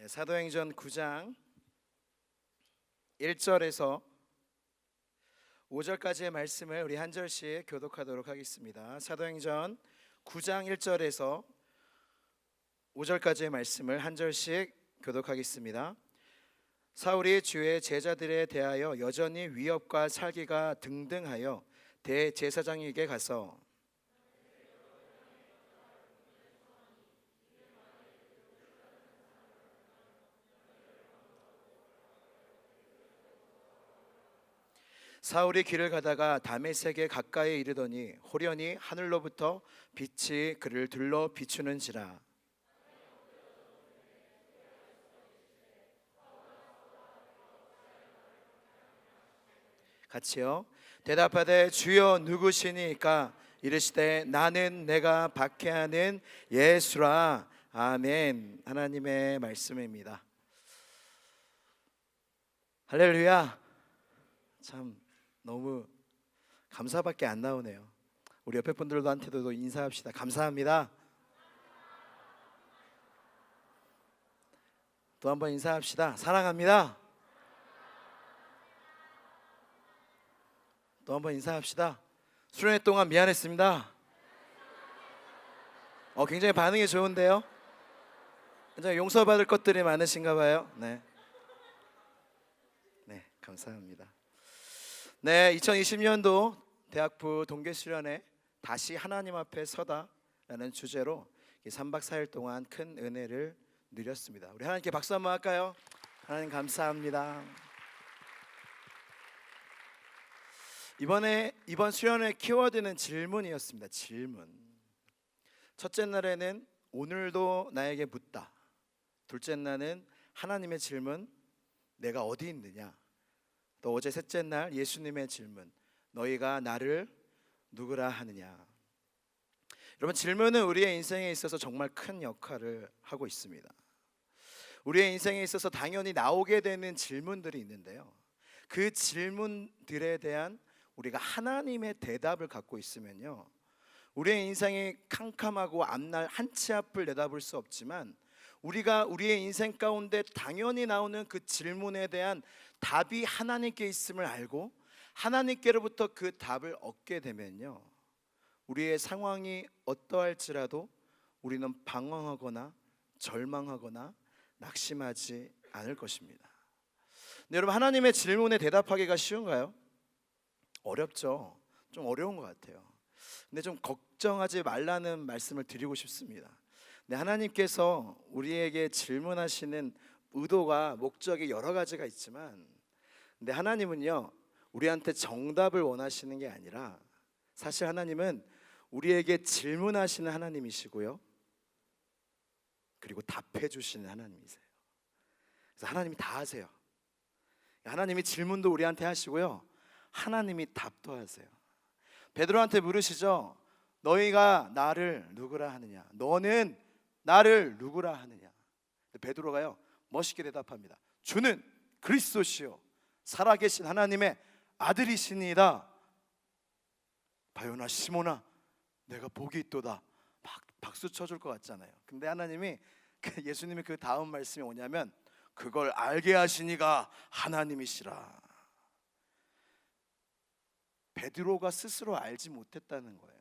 사도행전 9장 1절에서 5절까지의 말씀을 우리 한 절씩 교독하도록 하겠습니다. 사도행전 9장 1절에서 5절까지의 말씀을 한 절씩 교독하겠습니다. 사울이 주의 제자들에 대하여 여전히 위협과 살기가 등등하여 대제사장에게 가서 사울이 길을 가다가 다메섹에 가까이 이르더니 호련히 하늘로부터 빛이 그를 둘러 비추는지라. 같이요. 대답하되 주여 누구시니까? 이르시되 나는 내가 박해하는 예수라. 아멘. 하나님의 말씀입니다. 할렐루야. 참 너무 감사밖에 안 나오네요. 우리 옆에 분들한테도 인사합시다. 감사합니다. 또 한번 인사합시다. 사랑합니다. 또 한번 인사합시다. 수련회 동안 미안했습니다. 굉장히 반응이 좋은데요. 굉장히 용서받을 것들이 많으신가 봐요. 네, 감사합니다. 네, 2020년도 대학부 동계수련회 다시 하나님 앞에 서다라는 주제로 3박 4일 동안 큰 은혜를 누렸습니다. 우리 하나님께 박수 한번 할까요? 하나님 감사합니다. 이번 수련회 키워드는 질문이었습니다. 질문. 첫째 날에는 오늘도 나에게 묻다. 둘째 날은 하나님의 질문, 내가 어디 있느냐. 또 어제 셋째 날 예수님의 질문, 너희가 나를 누구라 하느냐. 여러분, 질문은 우리의 인생에 있어서 정말 큰 역할을 하고 있습니다. 우리의 인생에 있어서 당연히 나오게 되는 질문들이 있는데요, 그 질문들에 대한 우리가 하나님의 대답을 갖고 있으면요, 우리의 인생이 캄캄하고 앞날 한 치 앞을 내다볼 수 없지만 우리가 우리의 인생 가운데 당연히 나오는 그 질문에 대한 답이 하나님께 있음을 알고 하나님께로부터 그 답을 얻게 되면요, 우리의 상황이 어떠할지라도 우리는 방황하거나 절망하거나 낙심하지 않을 것입니다. 근데 여러분, 하나님의 질문에 대답하기가 쉬운가요? 어렵죠. 좀 어려운 것 같아요. 근데 좀 걱정하지 말라는 말씀을 드리고 싶습니다. 네, 하나님께서 우리에게 질문하시는 의도가, 목적이 여러 가지가 있지만, 근데 하나님은요, 우리한테 정답을 원하시는 게 아니라 사실 하나님은 우리에게 질문하시는 하나님이시고요, 그리고 답해 주시는 하나님이세요. 그래서 하나님이 다 하세요. 하나님이 질문도 우리한테 하시고요, 하나님이 답도 하세요. 베드로한테 물으시죠. 너희가 나를 누구라 하느냐? 너는 나를 누구라 하느냐? 베드로가요, 멋있게 대답합니다. 주는 그리스도시요 살아계신 하나님의 아들이시니이다. 바요나 시몬아, 내가 복이 있도다. 막 박수 쳐줄 것 같잖아요. 근데 하나님이, 예수님이 그 다음 말씀이 뭐냐면, 그걸 알게 하시니가 하나님이시라. 베드로가 스스로 알지 못했다는 거예요.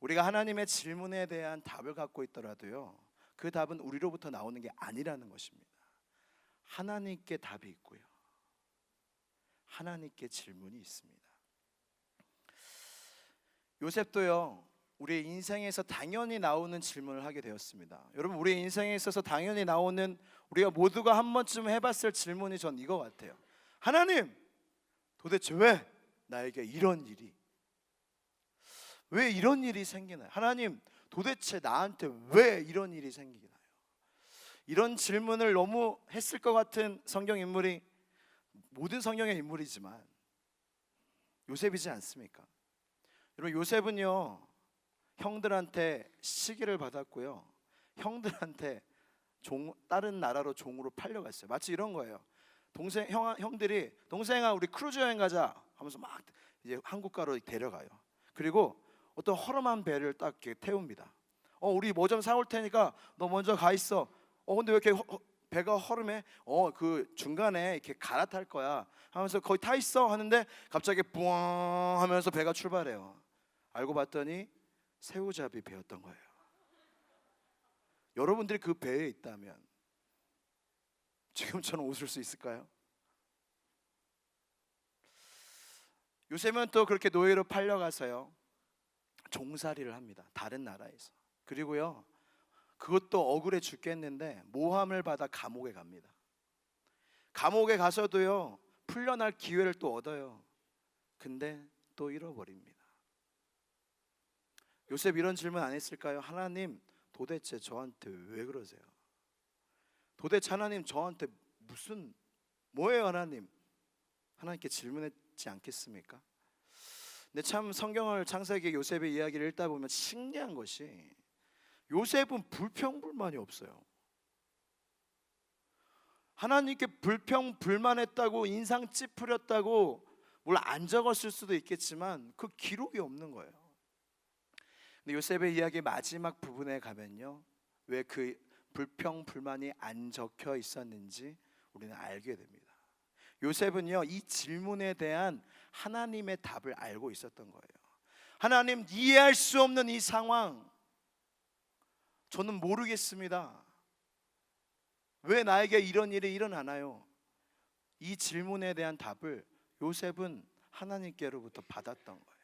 우리가 하나님의 질문에 대한 답을 갖고 있더라도요, 그 답은 우리로부터 나오는 게 아니라는 것입니다. 하나님께 답이 있고요, 하나님께 질문이 있습니다. 요셉도요, 우리의 인생에서 당연히 나오는 질문을 하게 되었습니다. 여러분, 우리의 인생에 있어서 당연히 나오는, 우리가 모두가 한 번쯤 해봤을 질문이 전 이거 같아요. 하나님, 도대체 왜 나에게 이런 일이, 왜 이런 일이 생기나요? 하나님, 도대체 나한테 왜 이런 일이 생기나요? 이런 질문을 너무 했을 것 같은 성경 인물이, 모든 성경의 인물이지만 요셉이지 않습니까? 여러분, 요셉은요, 형들한테 시기를 받았고요, 형들한테 다른 나라로 종으로 팔려갔어요. 마치 이런 거예요. 형들이 동생아 우리 크루즈 여행 가자 하면서 막 이제 한국가로 데려가요. 그리고 어떤 허름한 배를 딱 이렇게 태웁니다. 우리 뭐 좀 사올 테니까 너 먼저 가 있어. 근데 왜 이렇게 배가 허름해. 그 중간에 이렇게 갈아탈 거야 하면서 거의 타 있어 하는데 갑자기 뿌앙 하면서 배가 출발해요. 알고 봤더니 새우잡이 배였던 거예요. 여러분들이 그 배에 있다면 지금처럼 웃을 수 있을까요? 요셉은 또 그렇게 노예로 팔려가서요 종살이를 합니다. 다른 나라에서. 그리고요 그것도 억울해 죽겠는데 모함을 받아 감옥에 갑니다. 감옥에 가서도요 풀려날 기회를 또 얻어요. 근데 또 잃어버립니다. 요셉 이런 질문 안 했을까요? 하나님 도대체 저한테 왜 그러세요? 도대체 하나님 저한테 무슨 뭐예요 하나님? 하나님께 질문했지 않겠습니까? 근데 참 성경을 창세기 요셉의 이야기를 읽다 보면 신기한 것이 요셉은 불평불만이 없어요. 하나님께 불평불만했다고 인상 찌푸렸다고 뭘 안 적었을 수도 있겠지만 그 기록이 없는 거예요. 근데 요셉의 이야기 마지막 부분에 가면요 왜 그 불평불만이 안 적혀 있었는지 우리는 알게 됩니다. 요셉은요 이 질문에 대한 하나님의 답을 알고 있었던 거예요. 하나님 이해할 수 없는 이 상황 저는 모르겠습니다. 왜 나에게 이런 일이 일어나나요? 이 질문에 대한 답을 요셉은 하나님께로부터 받았던 거예요.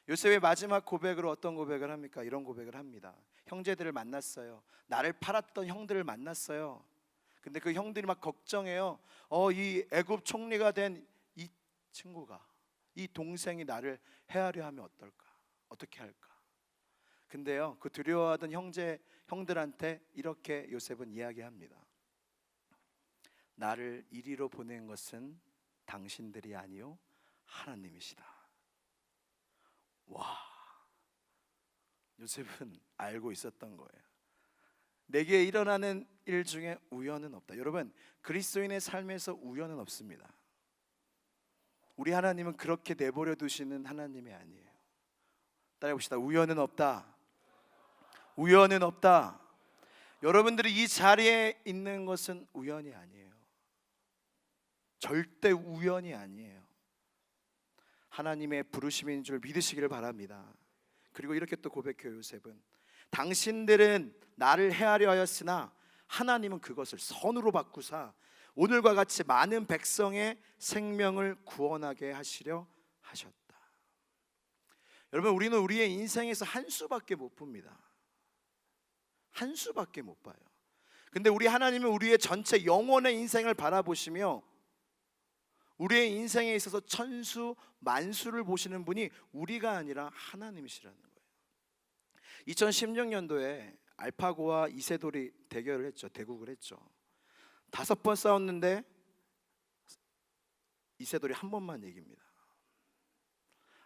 요셉의 마지막 고백으로 어떤 고백을 합니까? 이런 고백을 합니다. 형제들을 만났어요. 나를 팔았던 형들을 만났어요. 근데 그 형들이 막 걱정해요. 이 애굽 총리가 된 이 친구가, 이 동생이 나를 해하려 하면 어떨까? 어떻게 할까? 근데요 그 두려워하던 형들한테 이렇게 요셉은 이야기합니다. 나를 이리로 보낸 것은 당신들이 아니요 하나님이시다. 와, 요셉은 알고 있었던 거예요. 내게 일어나는 일 중에 우연은 없다. 여러분 그리스도인의 삶에서 우연은 없습니다. 우리 하나님은 그렇게 내버려 두시는 하나님이 아니에요. 따라해 봅시다. 우연은 없다. 우연은 없다. 여러분들이 이 자리에 있는 것은 우연이 아니에요. 절대 우연이 아니에요. 하나님의 부르심인 줄 믿으시기를 바랍니다. 그리고 이렇게 또 고백해요 요셉은. 당신들은 나를 해하려 하였으나 하나님은 그것을 선으로 바꾸사 오늘과 같이 많은 백성의 생명을 구원하게 하시려 하셨다. 여러분 우리는 우리의 인생에서 한 수밖에 못 봅니다. 한 수밖에 못 봐요. 근데 우리 하나님은 우리의 전체 영혼의 인생을 바라보시며 우리의 인생에 있어서 천수 만수를 보시는 분이 우리가 아니라 하나님이시라는 거예요. 2016년도에 알파고와 이세돌이 대결을 했죠. 대국을 했죠. 5번 싸웠는데 이세돌이 한 번만 이깁니다.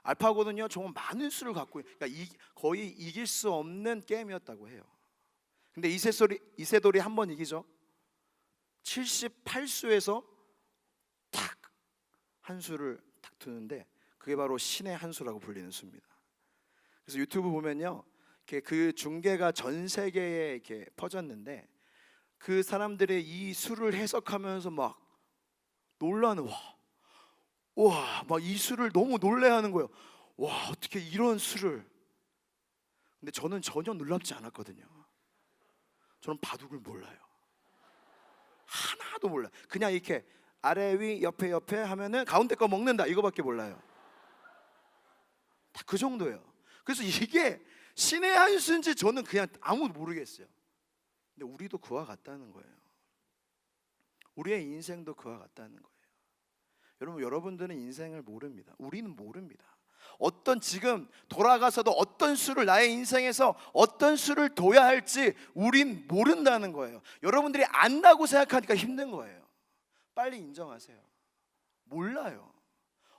알파고는요 정말 많은 수를 갖고 그러니까 거의 이길 수 없는 게임이었다고 해요. 근데 이세돌이 한 번 이기죠. 78수에서 탁 한 수를 탁 두는데 그게 바로 신의 한 수라고 불리는 수입니다. 그래서 유튜브 보면요 그 중계가 전 세계에 이렇게 퍼졌는데 그 사람들의 이 수를 해석하면서 막 놀라는 와 막 이 수를 너무 놀래하는 거예요. 와 어떻게 이런 수를. 근데 저는 전혀 놀랍지 않았거든요. 저는 바둑을 몰라요. 하나도 몰라요. 그냥 이렇게 아래 위 옆에 하면은 가운데 거 먹는다 이거밖에 몰라요. 다 그 정도예요. 그래서 이게 신의 한 수인지 저는 그냥 아무도 모르겠어요. 근데 우리도 그와 같다는 거예요. 우리의 인생도 그와 같다는 거예요. 여러분들은 인생을 모릅니다. 우리는 모릅니다. 지금 돌아가서도 어떤 수를 나의 인생에서 어떤 수를 둬야 할지 우린 모른다는 거예요. 여러분들이 안다고 생각하니까 힘든 거예요. 빨리 인정하세요. 몰라요.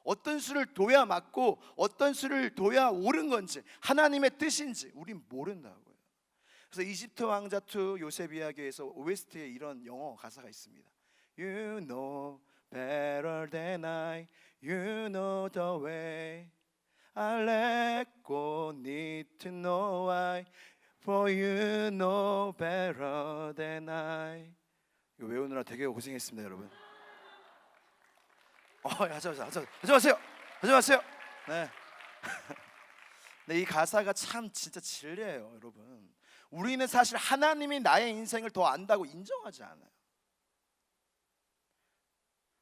어떤 수를 둬야 맞고 어떤 수를 둬야 옳은 건지 하나님의 뜻인지 우린 모른다고요. 그래서 이집트 왕자 2 요셉 이야기에서 OST에 이런 영어 가사가 있습니다. You know better than I, you know the way. I let go, need to know why, for you know better than I. 이거 외우느라 되게 고생했습니다, 여러분. 하지 마세요. 네. 네, 이 가사가 참 진짜 진리예요, 여러분. 우리는 사실 하나님이 나의 인생을 더 안다고 인정하지 않아요.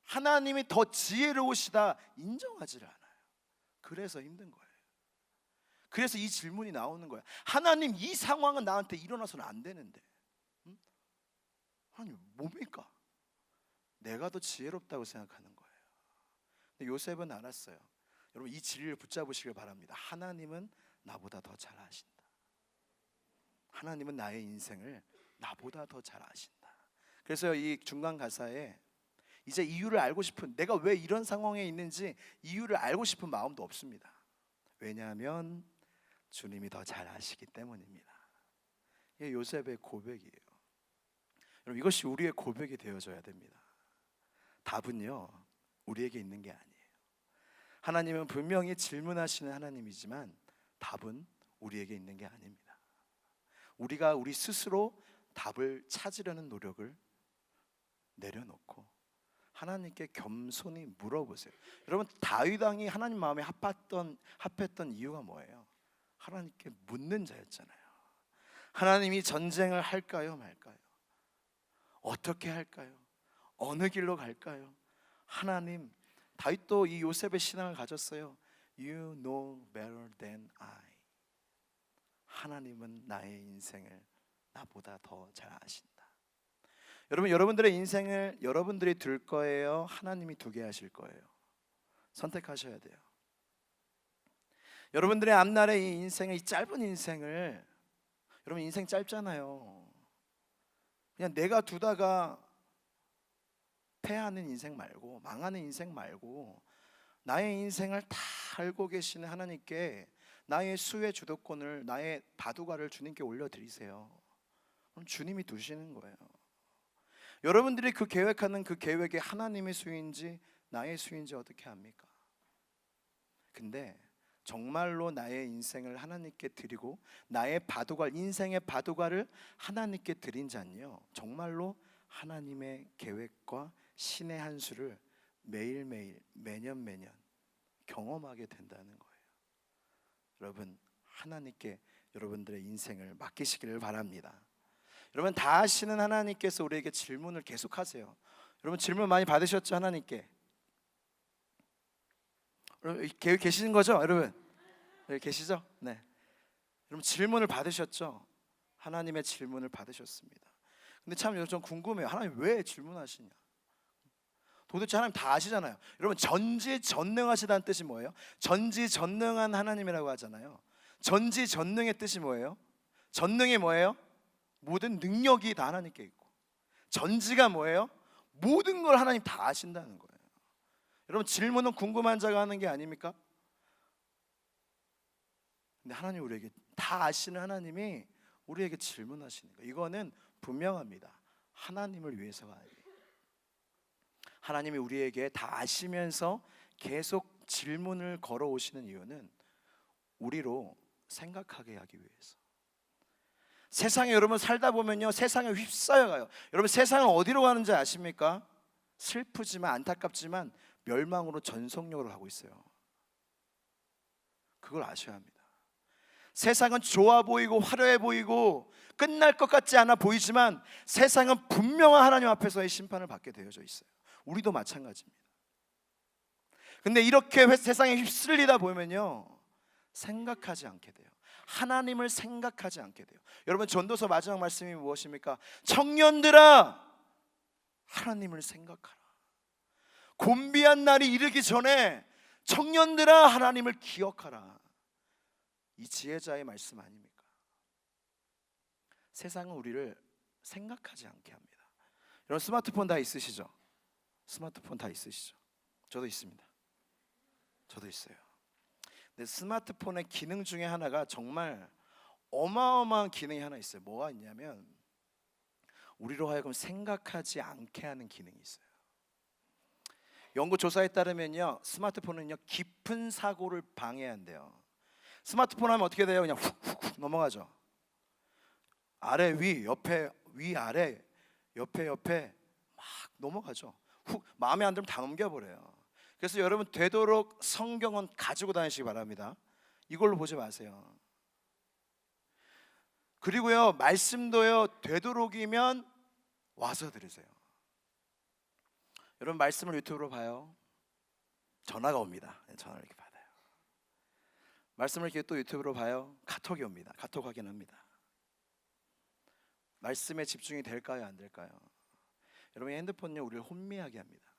하나님이 더 지혜로우시다 인정하지를 않아요. 그래서 힘든 거예요. 그래서 이 질문이 나오는 거예요. 하나님, 이 상황은 나한테 일어나서는 안 되는데, 하나님 뭡니까? 내가 더 지혜롭다고 생각하는 거예요. 근데 요셉은 알았어요. 여러분, 이 진리를 붙잡으시길 바랍니다. 하나님은 나보다 더 잘 아신다. 하나님은 나의 인생을 나보다 더 잘 아신다. 그래서 이 중간 가사에 이제 이유를 알고 싶은, 내가 왜 이런 상황에 있는지 이유를 알고 싶은 마음도 없습니다. 왜냐하면 주님이 더 잘 아시기 때문입니다. 이게 요셉의 고백이에요. 여러분, 이것이 우리의 고백이 되어져야 됩니다. 답은요, 우리에게 있는 게 아니에요. 하나님은 분명히 질문하시는 하나님이지만 답은 우리에게 있는 게 아닙니다. 우리가 우리 스스로 답을 찾으려는 노력을 내려놓고 하나님께 겸손히 물어보세요. 여러분, 다윗 왕이 하나님 마음에 합했던 이유가 뭐예요? 하나님께 묻는 자였잖아요. 하나님이 전쟁을 할까요, 말까요? 어떻게 할까요? 어느 길로 갈까요? 하나님, 다윗도 이 요셉의 신앙을 가졌어요. You know better than I. 하나님은 나의 인생을 나보다 더 잘 아신다. 여러분, 여러분들의 인생을 여러분들이 둘 거예요? 하나님이 두게 하실 거예요? 선택하셔야 돼요. 여러분들의 앞날의 이 인생의 이 짧은 인생을, 여러분 인생 짧잖아요. 그냥 내가 두다가 패하는 인생 말고, 망하는 인생 말고, 나의 인생을 다 알고 계시는 하나님께 나의 수의 주도권을, 나의 바둑알을 주님께 올려드리세요. 그럼 주님이 두시는 거예요. 여러분들이 그 계획하는 그 계획이 하나님의 수인지 나의 수인지 어떻게 합니까? 근데 정말로 나의 인생을 하나님께 드리고 나의 바둑알, 인생의 바둑알을 하나님께 드린 자는요, 정말로 하나님의 계획과 신의 한 수를 매일매일, 매년 경험하게 된다는 거예요. 여러분, 하나님께 여러분들의 인생을 맡기시기를 바랍니다. 여러분, 다 아시는 하나님께서 우리에게 질문을 계속하세요. 여러분, 질문 많이 받으셨죠? 하나님께 여러분 계시는 거죠? 여러분 계시죠? 네. 여러분, 질문을 받으셨죠? 하나님의 질문을 받으셨습니다. 근데 참 좀 궁금해요. 하나님 왜 질문하시냐? 도대체 하나님 다 아시잖아요. 여러분, 전지전능하시다는 뜻이 뭐예요? 전지전능한 하나님이라고 하잖아요. 전지전능의 뜻이 뭐예요? 전능이 뭐예요? 모든 능력이 다 하나님께 있고, 전지가 뭐예요? 모든 걸 하나님 다 아신다는 거예요. 여러분, 질문은 궁금한 자가 하는 게 아닙니까? 근데 하나님, 우리에게 다 아시는 하나님이 우리에게 질문하시는 거예요. 이거는 분명합니다. 하나님을 위해서가 아니에요. 하나님이 우리에게 다 아시면서 계속 질문을 걸어오시는 이유는 우리로 생각하게 하기 위해서. 세상에 여러분 살다 보면요, 세상에 휩싸여가요. 여러분, 세상은 어디로 가는지 아십니까? 슬프지만 안타깝지만 멸망으로, 전속력으로 가고 있어요. 그걸 아셔야 합니다. 세상은 좋아 보이고 화려해 보이고 끝날 것 같지 않아 보이지만 세상은 분명한 하나님 앞에서의 심판을 받게 되어져 있어요. 우리도 마찬가지입니다. 근데 이렇게 세상에 휩쓸리다 보면요, 생각하지 않게 돼요. 하나님을 생각하지 않게 돼요. 여러분, 전도서 마지막 말씀이 무엇입니까? 청년들아, 하나님을 생각하라. 곤비한 날이 이르기 전에 청년들아, 하나님을 기억하라. 이 지혜자의 말씀 아닙니까? 세상은 우리를 생각하지 않게 합니다. 여러분, 스마트폰 다 있으시죠? 스마트폰 다 있으시죠? 저도 있습니다. 저도 있어요. 근데 스마트폰의 기능 중에 하나가 정말 어마어마한 기능이 하나 있어요. 뭐가 있냐면 우리로 하여금 생각하지 않게 하는 기능이 있어요. 연구 조사에 따르면요, 스마트폰은요 깊은 사고를 방해한대요. 스마트폰 하면 어떻게 돼요? 그냥 훅훅 넘어가죠. 아래 위, 옆에 위, 아래, 옆에 막 넘어가죠. 훅 마음에 안 들면 다 넘겨버려요. 그래서 여러분 되도록 성경은 가지고 다니시기 바랍니다. 이걸로 보지 마세요. 그리고요 말씀도요 되도록이면 와서 들으세요. 여러분 말씀을 유튜브로 봐요. 전화가 옵니다. 전화를 이렇게 받아요. 말씀을 이렇게 또 유튜브로 봐요. 카톡이 옵니다. 카톡 확인합니다. 말씀에 집중이 될까요? 안 될까요? 여러분 핸드폰은요 우리를 혼미하게 합니다.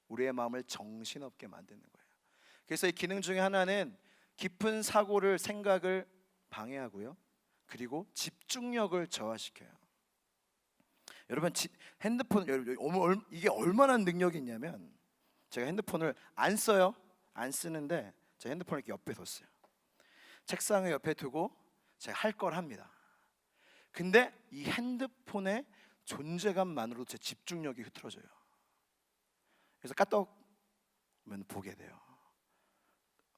우리의 마음을 정신없게 만드는 거예요. 그래서 이 기능 중에 하나는 깊은 사고를 생각을 방해하고요. 그리고 집중력을 저하시켜요. 여러분 핸드폰 이게 얼마나 능력이 있냐면 제가 핸드폰을 안 써요. 안 쓰는데 제가 핸드폰을 이렇게 옆에 뒀어요. 책상을 옆에 두고 제가 할 걸 합니다. 근데 이 핸드폰의 존재감만으로도 제 집중력이 흐트러져요. 그래서 까떡면 보게 돼요.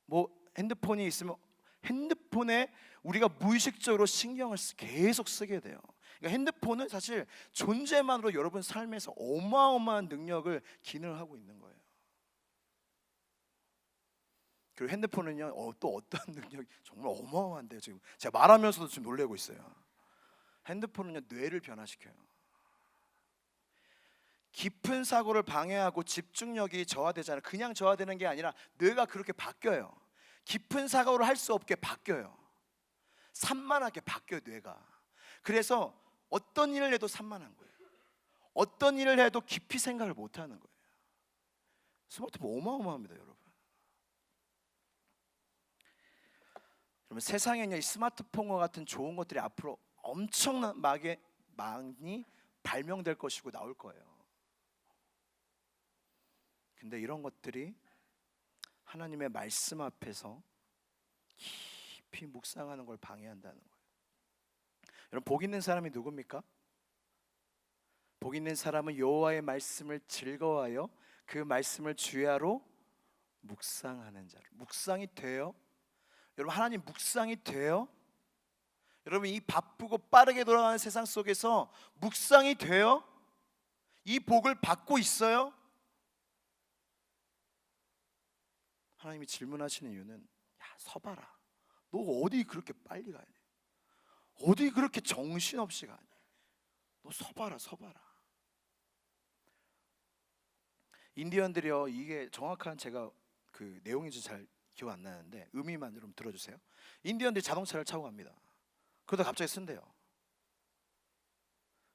뭐 핸드폰이 있으면 핸드폰에 우리가 무의식적으로 신경을 계속 쓰게 돼요. 그러니까 핸드폰은 사실 존재만으로 여러분 삶에서 어마어마한 능력을 기능을 하고 있는 거예요. 그리고 핸드폰은요 또 어떤 능력이 정말 어마어마한데요. 지금 제가 말하면서도 지금 놀래고 있어요. 핸드폰은요 뇌를 변화시켜요. 깊은 사고를 방해하고 집중력이 저하되잖아요. 그냥 저하되는 게 아니라 뇌가 그렇게 바뀌어요. 깊은 사고를 할 수 없게 바뀌어요. 산만하게 바뀌어요 뇌가. 그래서 어떤 일을 해도 산만한 거예요. 어떤 일을 해도 깊이 생각을 못하는 거예요. 스마트폰 어마어마합니다 여러분. 그러면 세상에는 이 스마트폰과 같은 좋은 것들이 앞으로 엄청나게 많이 발명될 것이고 나올 거예요. 근데 이런 것들이 하나님의 말씀 앞에서 깊이 묵상하는 걸 방해한다는 거예요. 여러분 복 있는 사람이 누굽니까? 복 있는 사람은 여호와의 말씀을 즐거워하여 그 말씀을 주야로 묵상하는 자로. 묵상이 돼요? 여러분 하나님 묵상이 돼요? 여러분 이 바쁘고 빠르게 돌아가는 세상 속에서 묵상이 돼요? 이 복을 받고 있어요? 하나님이 질문하시는 이유는 야 서봐라 너 어디 그렇게 빨리 가냐, 어디 그렇게 정신없이 가냐, 너 서봐라. 인디언들이요 이게 정확한 제가 그 내용인지 잘 기억 안 나는데 의미만 좀 들어주세요. 인디언들이 자동차를 타고 갑니다. 그러다 갑자기 쓴대요.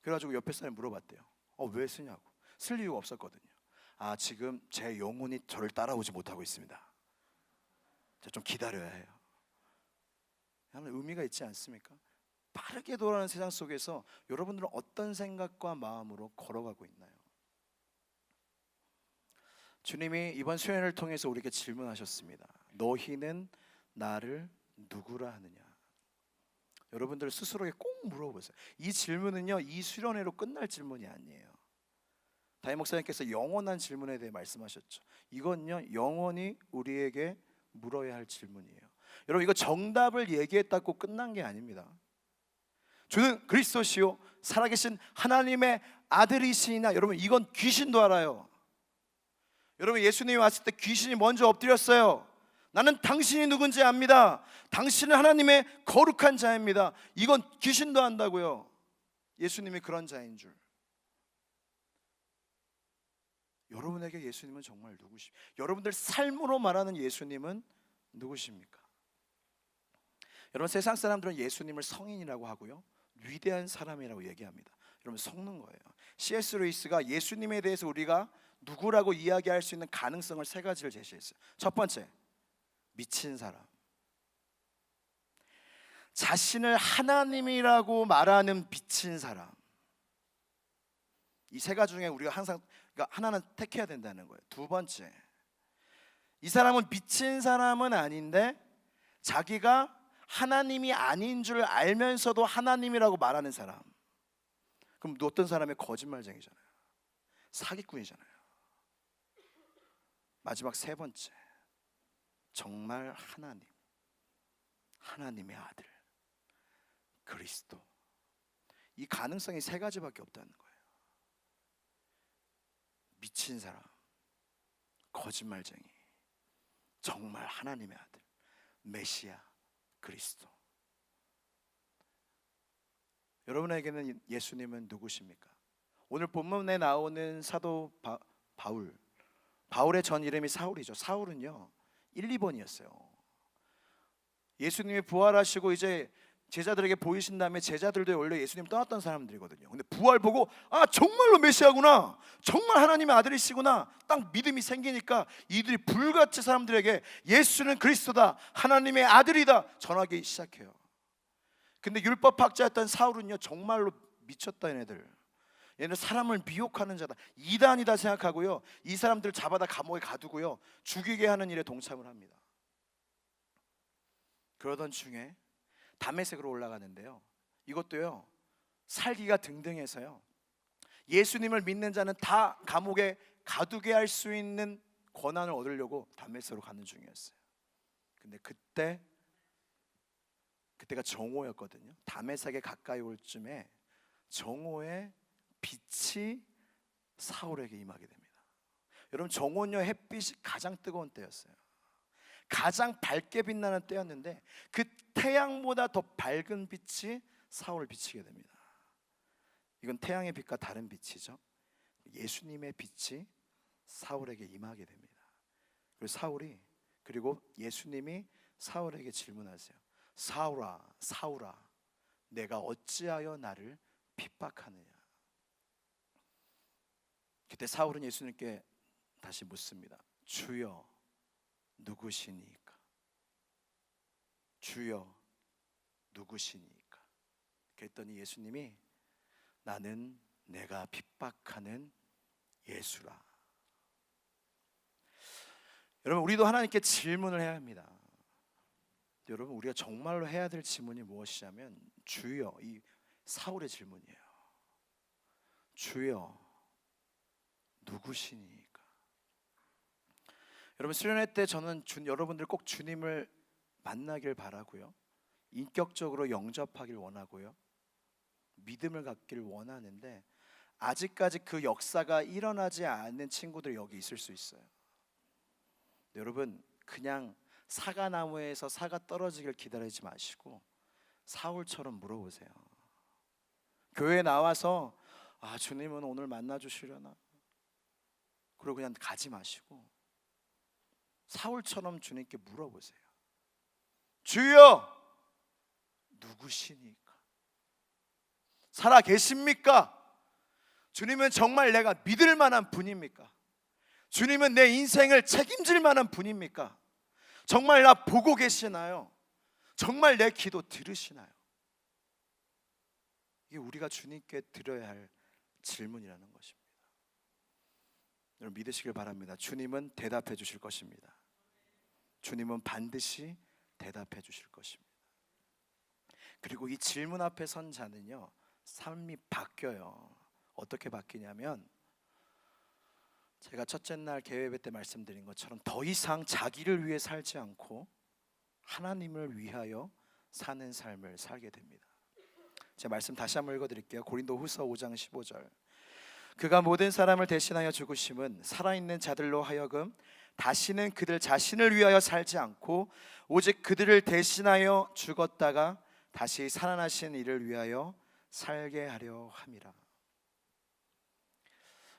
그래가지고 옆에 사람이 물어봤대요. 왜 쓰냐고. 쓸 이유가 없었거든요. 아 지금 제 영혼이 저를 따라오지 못하고 있습니다. 좀 기다려야 해요. 하는 의미가 있지 않습니까? 빠르게 돌아가는 세상 속에서 여러분들은 어떤 생각과 마음으로 걸어가고 있나요? 주님이 이번 수련을 통해서 우리에게 질문하셨습니다. 너희는 나를 누구라 하느냐? 여러분들 스스로에게 꼭 물어보세요. 이 질문은요 이 수련회로 끝날 질문이 아니에요. 다임 목사님께서 영원한 질문에 대해 말씀하셨죠. 이건요 영원히 우리에게 물어야 할 질문이에요. 여러분 이거 정답을 얘기했다고 끝난 게 아닙니다. 주는 그리스도시요 살아계신 하나님의 아들이시나. 여러분 이건 귀신도 알아요. 여러분 예수님이 왔을 때 귀신이 먼저 엎드렸어요. 나는 당신이 누군지 압니다. 당신은 하나님의 거룩한 자입니다. 이건 귀신도 안다고요. 예수님이 그런 자인 줄. 여러분에게 예수님은 정말 누구십니까? 여러분들 삶으로 말하는 예수님은 누구십니까? 여러분 세상 사람들은 예수님을 성인이라고 하고요 위대한 사람이라고 얘기합니다. 여러분 속는 거예요. C.S. 루이스가 예수님에 대해서 우리가 누구라고 이야기할 수 있는 가능성을 세 가지를 제시했어요. 첫 번째, 미친 사람. 자신을 하나님이라고 말하는 미친 사람. 이 세 가지 중에 우리가 항상 그러니까 하나는 택해야 된다는 거예요. 두 번째, 이 사람은 미친 사람은 아닌데 자기가 하나님이 아닌 줄 알면서도 하나님이라고 말하는 사람. 그럼 어떤 사람의 거짓말쟁이잖아요. 사기꾼이잖아요. 마지막 세 번째, 정말 하나님의 아들 그리스도. 이 가능성이 세 가지밖에 없다는 거예요. 가진 사람, 거짓말쟁이, 정말 하나님의 아들 메시아 그리스도. 여러분에게는 예수님은 누구십니까? 오늘 본문에 나오는 사도 바울의 전 이름이 사울이죠. 사울은요 1, 2번이었어요. 예수님이 부활하시고 이제 제자들에게 보이신 다음에 제자들도 원래 예수님 떠났던 사람들이거든요. 근데 부활 보고 아 정말로 메시아구나, 정말 하나님의 아들이시구나 딱 믿음이 생기니까 이들이 불같이 사람들에게 예수는 그리스도다, 하나님의 아들이다 전하기 시작해요. 근데 율법학자였던 사울은요 정말로 미쳤다. 얘는 사람을 미혹하는 자다, 이단이다 생각하고요 이 사람들을 잡아다 감옥에 가두고요 죽이게 하는 일에 동참을 합니다. 그러던 중에 다메섹으로 올라가는데요, 이것도요 살기가 등등해서요 예수님을 믿는 자는 다 감옥에 가두게 할 수 있는 권한을 얻으려고 다메섹으로 가는 중이었어요. 근데 그때가 정오였거든요. 다메섹에 가까이 올 쯤에 정오의 빛이 사울에게 임하게 됩니다. 여러분 정오는요 햇빛이 가장 뜨거운 때였어요. 가장 밝게 빛나는 때였는데 그 태양보다 더 밝은 빛이 사울을 비치게 됩니다. 이건 태양의 빛과 다른 빛이죠. 예수님의 빛이 사울에게 임하게 됩니다. 그리고 예수님이 사울에게 질문하세요. 사울아, 사울아, 내가 어찌하여 나를 핍박하느냐. 그때 사울은 예수님께 다시 묻습니다. 주여 누구시니까? 주여 누구시니까? 그랬더니 예수님이 나는 내가 핍박하는 예수라. 여러분 우리도 하나님께 질문을 해야 합니다. 여러분 우리가 정말로 해야 될 질문이 무엇이냐면 주여, 이 사울의 질문이에요. 주여 누구시니까? 여러분 수련회 때 저는 여러분들 꼭 주님을 만나길 바라고요, 인격적으로 영접하길 원하고요, 믿음을 갖기를 원하는데 아직까지 그 역사가 일어나지 않는 친구들이 여기 있을 수 있어요. 여러분 그냥 사과나무에서 사과 떨어지길 기다리지 마시고 사울처럼 물어보세요. 교회에 나와서 아 주님은 오늘 만나주시려나, 그리고 그냥 가지 마시고 사울처럼 주님께 물어보세요. 주여 누구시니까? 살아 계십니까? 주님은 정말 내가 믿을 만한 분입니까? 주님은 내 인생을 책임질 만한 분입니까? 정말 나 보고 계시나요? 정말 내 기도 들으시나요? 이게 우리가 주님께 드려야 할 질문이라는 것입니다. 여러분 믿으시길 바랍니다. 주님은 대답해 주실 것입니다. 주님은 반드시 대답해 주실 것입니다. 그리고 이 질문 앞에 선 자는요 삶이 바뀌어요. 어떻게 바뀌냐면 제가 첫째 날 개회회 때 말씀드린 것처럼 더 이상 자기를 위해 살지 않고 하나님을 위하여 사는 삶을 살게 됩니다. 제가 말씀 다시 한번 읽어드릴게요. 고린도후서 5장 15절. 그가 모든 사람을 대신하여 죽으심은 살아있는 자들로 하여금 다시는 그들 자신을 위하여 살지 않고 오직 그들을 대신하여 죽었다가 다시 살아나신 이를 위하여 살게 하려 함이라.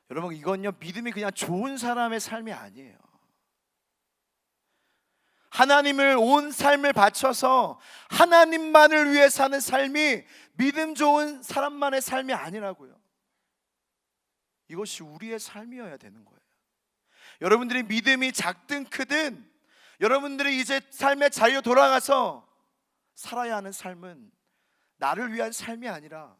여러분 이건요 믿음이 그냥 좋은 사람의 삶이 아니에요. 하나님을 온 삶을 바쳐서 하나님만을 위해 사는 삶이 믿음 좋은 사람만의 삶이 아니라고요. 이것이 우리의 삶이어야 되는 거예요. 여러분들이 믿음이 작든 크든 여러분들이 이제 삶의 자리로 돌아가서 살아야 하는 삶은 나를 위한 삶이 아니라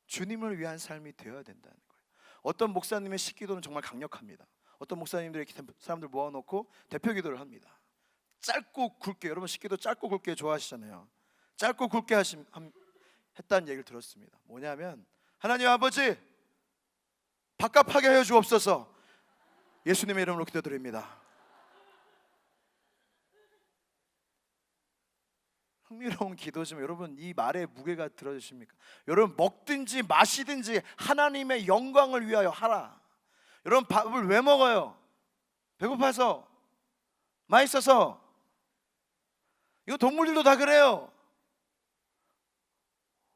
주님을 위한 삶이 되어야 된다는 거예요. 어떤 목사님의 식기도는 정말 강력합니다. 어떤 목사님들이 사람들 모아놓고 대표 기도를 합니다. 짧고 굵게, 여러분 식기도 짧고 굵게 좋아하시잖아요. 짧고 굵게 했다는 얘기를 들었습니다. 뭐냐면 하나님 아버지 밥값하게 하여 주옵소서. 예수님의 이름으로 기도드립니다. 흥미로운 기도지만 여러분 이 말의 무게가 들어주십니까? 여러분 먹든지 마시든지 하나님의 영광을 위하여 하라. 여러분 밥을 왜 먹어요? 배고파서? 맛있어서? 이거 동물들도 다 그래요.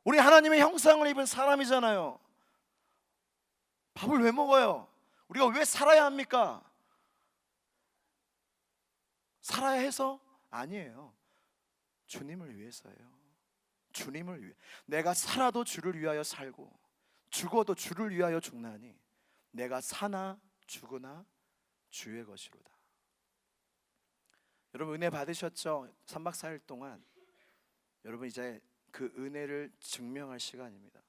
우리 하나님의 형상을 입은 사람이잖아요. 밥을 왜 먹어요? 우리가 왜 살아야 합니까? 살아야 해서? 아니에요. 주님을 위해서예요. 주님을 위해. 내가 살아도 주를 위하여 살고 죽어도 주를 위하여 죽나니 내가 사나 죽으나 주의 것이로다. 여러분 은혜 받으셨죠? 3박 4일 동안 여러분 이제 그 은혜를 증명할 시간입니다.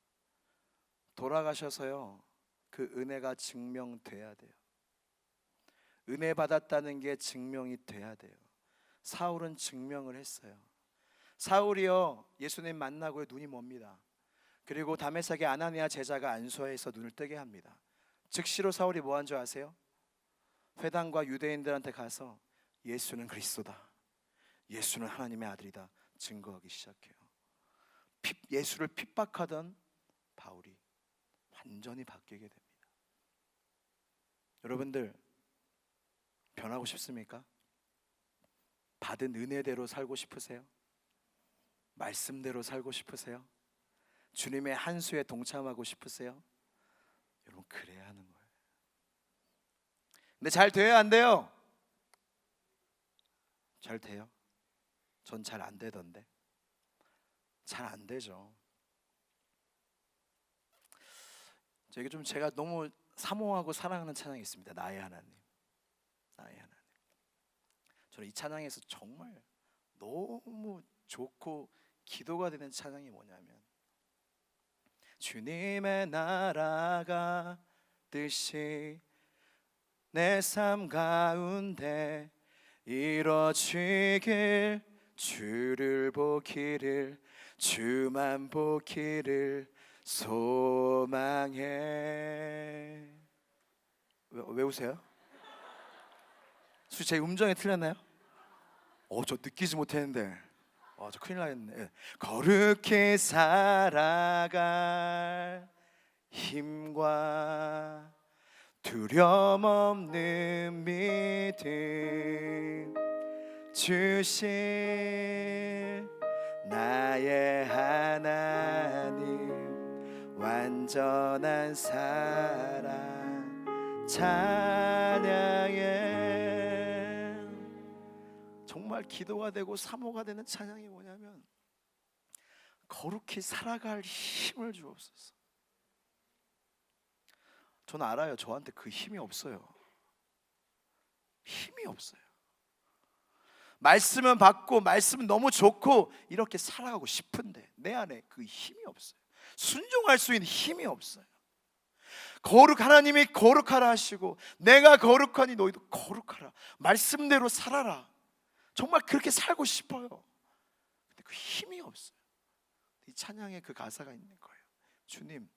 돌아가셔서요 그 은혜가 증명돼야 돼요. 은혜 받았다는 게 증명이 돼야 돼요. 사울은 증명을 했어요. 사울이요 예수님 만나고 눈이 멉니다. 그리고 다메섹의 아나니아 제자가 안수하여서 눈을 뜨게 합니다. 즉시로 사울이 뭐 한 줄 아세요? 회당과 유대인들한테 가서 예수는 그리스도다, 예수는 하나님의 아들이다 증거하기 시작해요. 예수를 핍박하던 바울이 완전히 바뀌게 됩니다. 여러분들 변하고 싶습니까? 받은 은혜대로 살고 싶으세요? 말씀대로 살고 싶으세요? 주님의 한수에 동참하고 싶으세요? 여러분 그래야 하는 거예요. 근데 잘 돼요? 안 돼요? 잘 돼요? 전 잘 안 되던데. 잘 안 되죠. 이게 좀 제가 너무 사모하고 사랑하는 찬양이 있습니다. 나의 하나님, 나의 하나님. 저는 이 찬양에서 정말 너무 좋고 기도가 되는 찬양이 뭐냐면 주님의 나라가 뜻이 내 삶 가운데 이뤄지길, 주를 보기를, 주만 보기를 소망해. 왜 우세요? 제 음정이 틀렸나요? 저 느끼지 못했는데 저 큰일 나겠네. 거룩히 살아갈 힘과 두려움 없는 믿음 주실 나의 하나님, 완전한 사랑 찬양해. 정말 기도가 되고 사모가 되는 찬양이 뭐냐면 거룩히 살아갈 힘을 주옵소서. 저는 알아요. 저한테 그 힘이 없어요. 힘이 없어요. 말씀은 받고 말씀은 너무 좋고 이렇게 살아가고 싶은데 내 안에 그 힘이 없어요. 순종할 수 있는 힘이 없어요. 하나님이 거룩하라 하시고 내가 거룩하니 너희도 거룩하라, 말씀대로 살아라. 정말 그렇게 살고 싶어요. 근데 그 힘이 없어요. 이 찬양에 그 가사가 있는 거예요. 주님,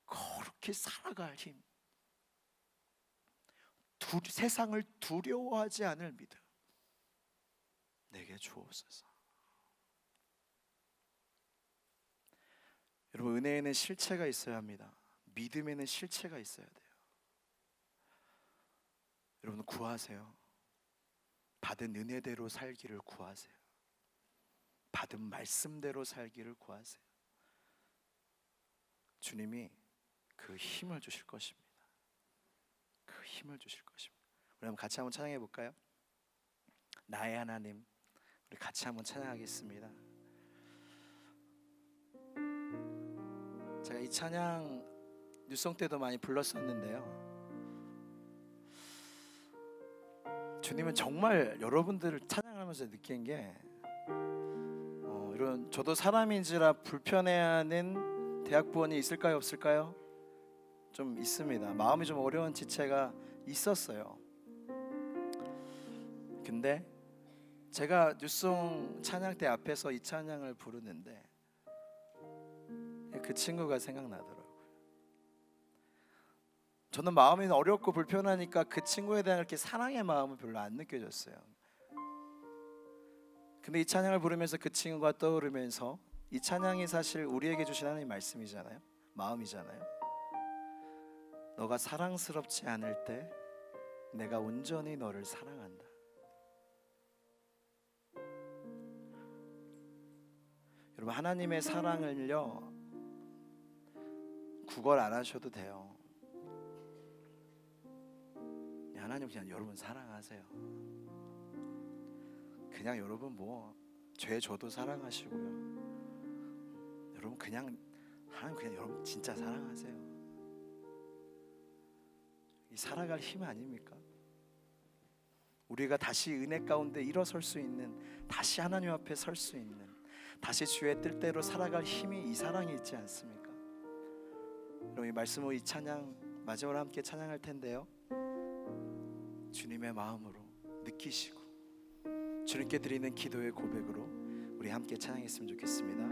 거룩히 살아갈 힘, 세상을 두려워하지 않을 믿음 내게 주옵소서. 여러분 은혜에는 실체가 있어야 합니다. 믿음에는 실체가 있어야 돼요. 여러분 구하세요. 받은 은혜대로 살기를 구하세요. 받은 말씀대로 살기를 구하세요. 주님이 그 힘을 주실 것입니다. 그 힘을 주실 것입니다. 우리 한번 같이 한번 찬양해 볼까요? 나의 하나님, 우리 같이 한번 찬양하겠습니다. 제가 이 찬양 뉴송 때도 많이 불렀었는데요, 주님은 정말 여러분들을 찬양하면서 느낀 게 이런, 저도 사람인지라 불편해하는 대학부원이 있을까요 없을까요? 좀 있습니다. 마음이 좀 어려운 지체가 있었어요. 근데 제가 뉴송 찬양 때 앞에서 이 찬양을 부르는데 그 친구가 생각나더라고요. 저는 마음이 어렵고 불편하니까 그 친구에 대한 이렇게 사랑의 마음은 별로 안 느껴졌어요. 근데 이 찬양을 부르면서 그 친구가 떠오르면서, 이 찬양이 사실 우리에게 주신 하나님의 말씀이잖아요, 마음이잖아요. 너가 사랑스럽지 않을 때 내가 온전히 너를 사랑한다. 여러분, 하나님의 사랑을요 구걸 안 하셔도 돼요. 하나님 그냥 여러분 사랑하세요. 그냥 여러분 뭐 죄 줘도 사랑하시고요. 여러분 그냥 하나님 그냥 여러분 진짜 사랑하세요. 이 살아갈 힘 아닙니까? 우리가 다시 은혜 가운데 일어설 수 있는, 다시 하나님 앞에 설 수 있는, 다시 주의 뜻대로 살아갈 힘이 이 사랑에 있지 않습니까? 여러분, 이 말씀 후 이 찬양 마지막으로 함께 찬양할 텐데요, 주님의 마음으로 느끼시고 주님께 드리는 기도의 고백으로 우리 함께 찬양했으면 좋겠습니다.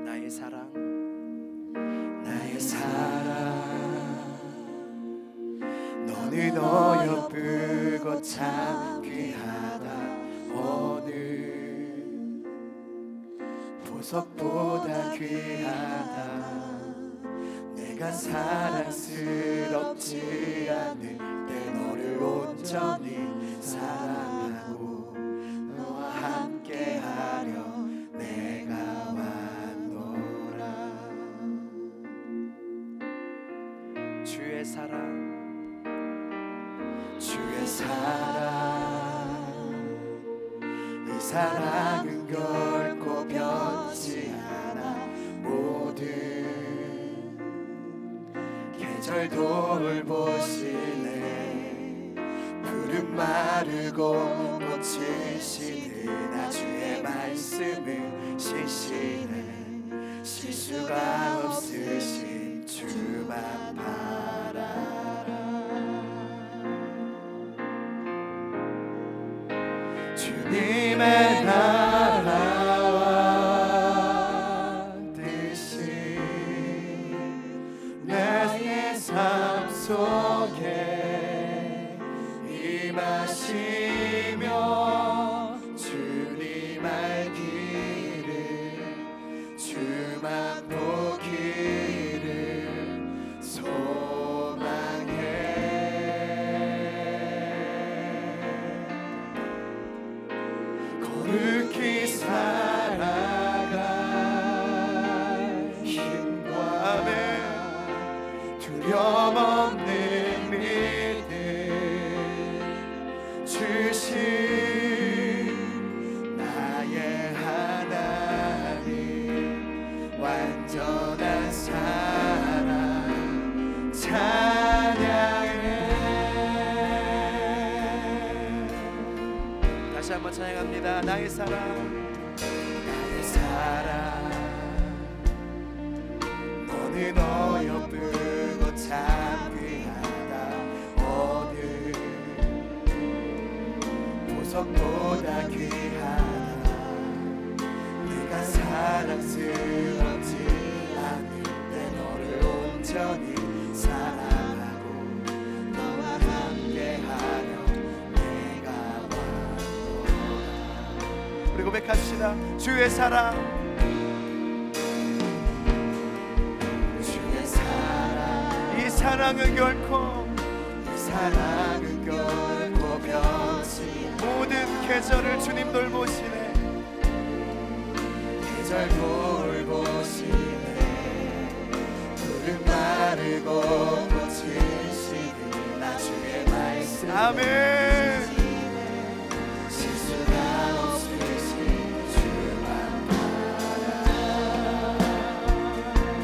나의 사랑, 나의 사랑, 너는 어여쁘고 참 귀하다. 오늘 보석보다 귀하다. 내가 사랑스럽지 않을 때 너를 온전히 사랑하고 너와 함께하려 내가 왔노라. 주의 사랑, 주의 사랑, 이 사랑은 결코 변치 않아. 모든 계절 돌보시네. 푸른 마르고 꽃이 시드나 주의 말씀을 실시네. 실수가 없으신 주만 바라라. 주님의 나라와 뜻이 나의 삶 속에 임하시며 주님 알기를 주만 보기를 소망해. 거룩히 살아갈 힘과 두려움 없는 믿음 주신 나의 하나님, 완전한 사랑 찬양해. 다시 한번 찬양합니다. 나의 사랑, 나의 사랑, 너는 어여쁘고 참 귀하다. 오늘 보석보다 귀하다. 네가 사랑스럽지 않을 때 너를 온전히 사랑하고 너와 함께하려 내가 왔노라. 우리 고백합시다. 주의 사랑, 사랑은 결코, 이 사랑은 결코 변치. 모든 계절을 주님 돌보시네. 계절 돌보시네. 푸른 마르고 꽃이 시드나 주의 말씀. 아멘. 실수가 없으신 주만 바라.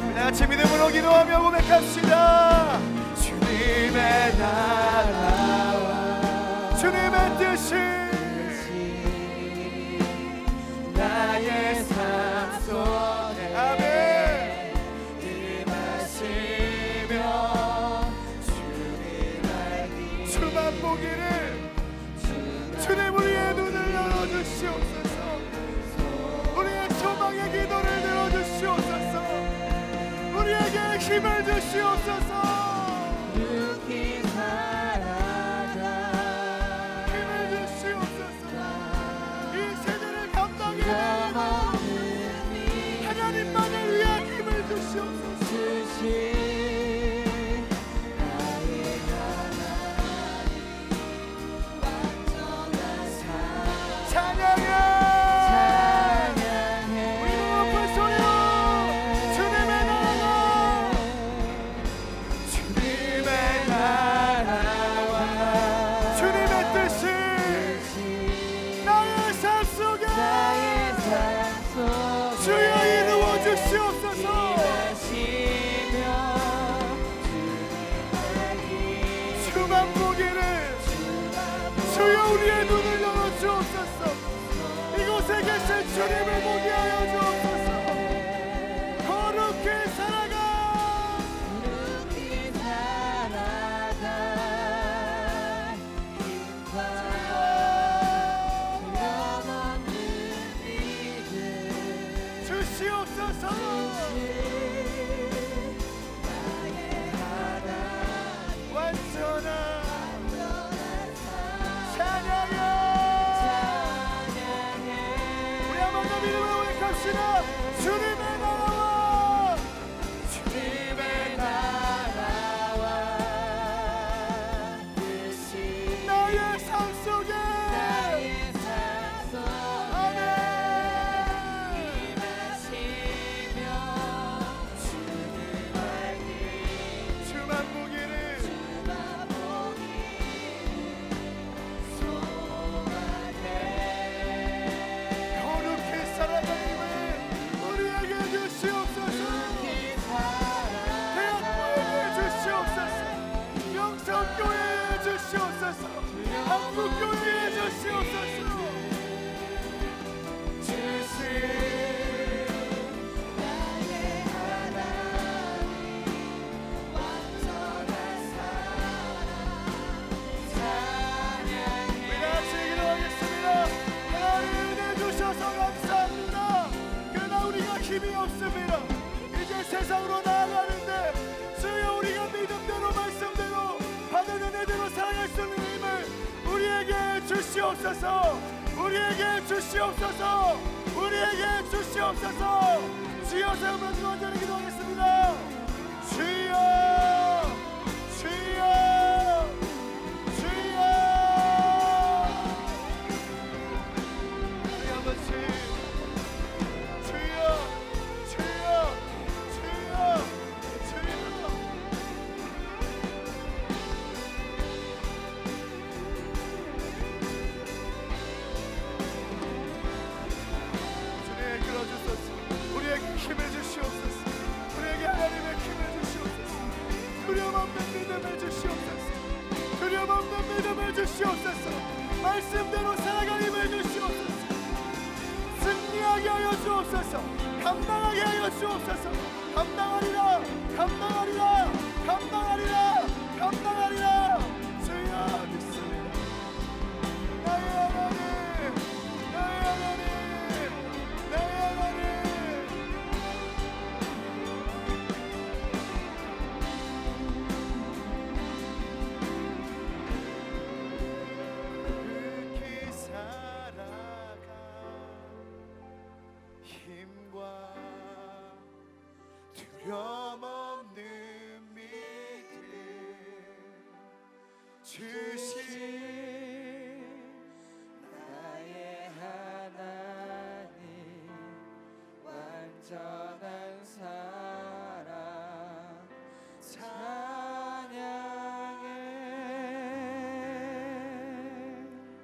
우리 같이 믿음으로 기도하며 고백합시다. 주님의 나라와 주님의 뜻이 나의 삶 속에 아멘 임하시며 주님 알기를 주만 보기를 주님 우리의 눈을 열어주시옵소서. 우리의 소망의 기도를 들어주시옵소서. 우리에게 힘을 주시옵소서. 하나님만을 위한 힘을 주시옵소서. 세상으로 나아가는데 주여 우리가 믿음대로 말씀대로 받은 은혜대로 살아갈 수 있는 힘을 우리에게 주시옵소서. 우리에게 주시옵소서. 우리에게 주시옵소서. 주여 세우면 원전히 기도하겠습니다. 주여 주여 주여 우리 한 번씩 주여 주여 주여 주여 주님 이끌어주소서. 우리에게 힘을 주시옵소서. 우리에게 하나님의 힘을 주시옵소서. 두려움 없는 믿음을 주시옵소서. 두려움 없는 믿음을 주시옵소서. 말씀대로 살아갈 힘을 주시옵소서. 승리하게 하여 주옵소서. 감당하게 하여 주옵소서. 감당하리라 감당하리라 감당하리라 감당하리라. 주여 믿습니다. 나의 하나님 나의 하나님 나의 하나님. 그렇게 살아가 힘과 두려움 없는 믿음 주신 나의 하나님 완전한 사랑 찬양해.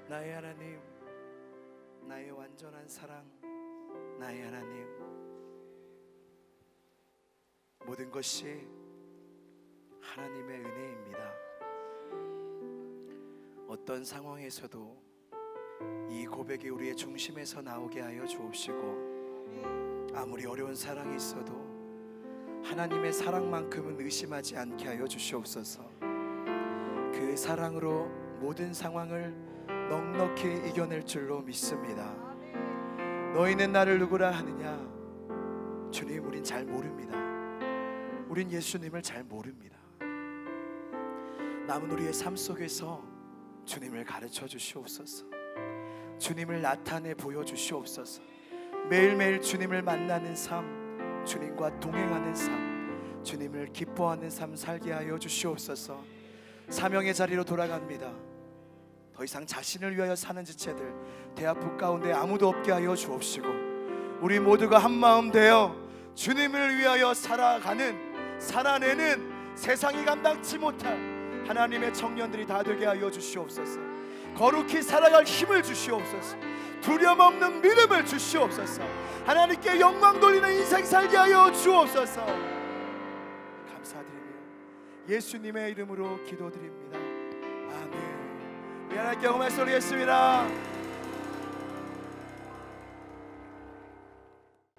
나의 하나님 나의 완전한 사랑 나의 하나님. 모든 것이 하나님의 은혜입니다. 어떤 상황에서도 이 고백이 우리의 중심에서 나오게 하여 주옵시고, 아무리 어려운 사랑이 있어도 하나님의 사랑만큼은 의심하지 않게 하여 주시옵소서. 그 사랑으로 모든 상황을 넉넉히 이겨낼 줄로 믿습니다. 너희는 나를 누구라 하느냐? 주님, 우린 잘 모릅니다. 우린 예수님을 잘 모릅니다. 남은 우리의 삶 속에서 주님을 가르쳐 주시옵소서. 주님을 나타내 보여주시옵소서. 매일매일 주님을 만나는 삶, 주님과 동행하는 삶, 주님을 기뻐하는 삶 살게 하여 주시옵소서. 사명의 자리로 돌아갑니다. 더 이상 자신을 위하여 사는 지체들 대합부 가운데 아무도 없게 하여 주옵시고, 우리 모두가 한마음 되어 주님을 위하여 살아내는 세상이 감당치 못할 하나님의 청년들이 다 되게 하여 주시옵소서. 거룩히 살아갈 힘을 주시옵소서. 두려움 없는 믿음을 주시옵소서. 하나님께 영광 돌리는 인생 살게 하여 주옵소서. 감사드리며 예수님의 이름으로 기도드립니다. 아멘. 우리 하나님께 영광 올리겠습니다.